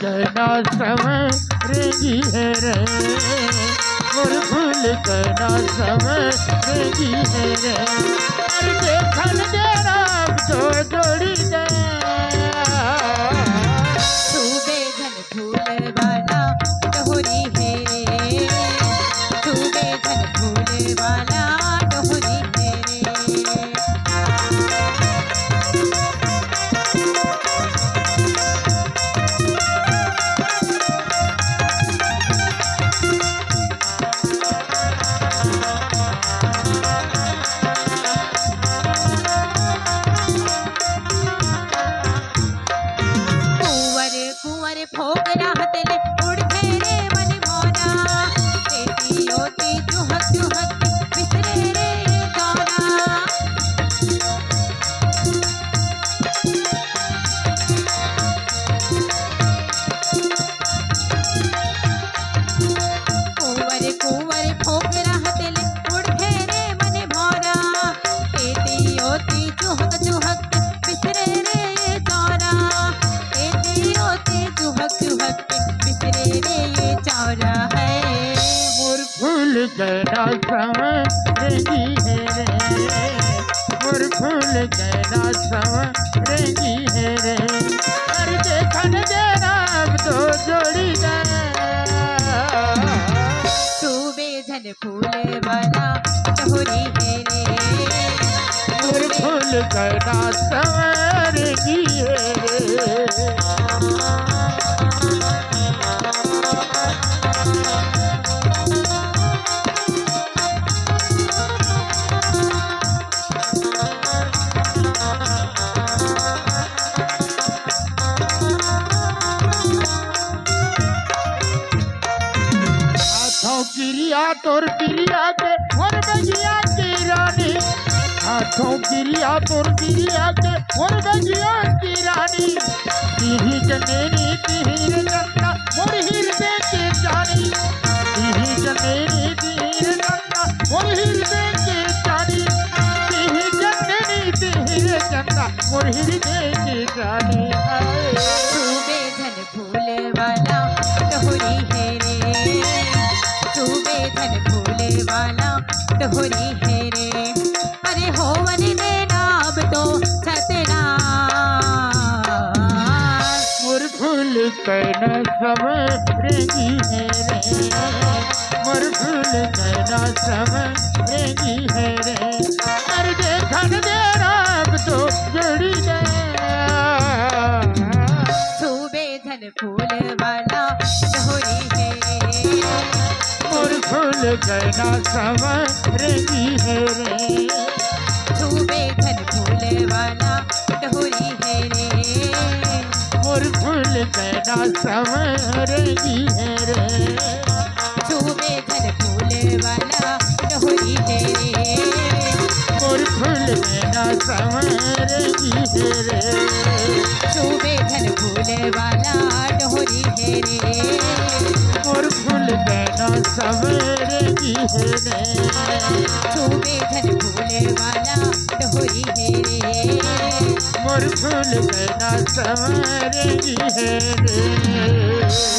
कहना संवरेगी है रे, मोर फूल कहना संवरेगी है रे। अरे देखन देना तो जोड़ी दे, तू बेधन फूल वाला डोहरी है रे, तू बेधन फूल वाला डोहरी है रे। कुंवर फोक राहत ले उड़ते रे मन मोरा, बेटी होती चुहक चुहक बिसरे रे गौरा। कुंवर कुंवर फोक राहत ले उड़ते रे मन मोरा, बेटी होती चुहक चुहक बिसरे रे गौरा। चुहक चुहक बिसरे रे ये चौरा है, मोर फूल कहना संवरेगी है रे, मोर फूल कहना संवरेगी है रे। अरे देखन देना तो जोड़ी दे, तू बेधन फूल वाला डोहरी है रे, मोर फूल कहना संवरेगी है रे। गिरिया तोर गिरिया के मोर बगिया की रानी, हाथों गिरिया तोर गिरिया के मोर बगिया की रानी। तिही जनेनी तिहीर गंगा मोर हृदय के जानी, तिही जनेनी तिहीर गंगा मोर हृदय के जानी, तिही जनेनी तिहीर गंगा मोर हृदय के जानी। तू बेधन फूल वाला डोहरी है रे, तू बेधन फूल वाला डोहरी है रे। अरे होवन देना अब तो सतना, मोर फूल कहना संवरेगी है रे, मोर फूल कहना संवरेगी है रे। अरे देखन देना तो जोड़ी दे, तू बेधन फूल वाला डोहरी है रे, मोर फूल कहना संवरेगी है रे, तू बेधन फूल वाला डोहरी है रे, मोर फूल कहना संवरेगी है रे। तू बेधन फूल वाला डोहरी है रे, मोर फूल कहना संवरेगी है रे, तू बेधन फूल वाला डोहरी है रे, मोर फूल कहना संवरेगी है रे, तू बेधन फूल वाला डोहरी है रे, मोर फूल कहना संवरेगी है रे।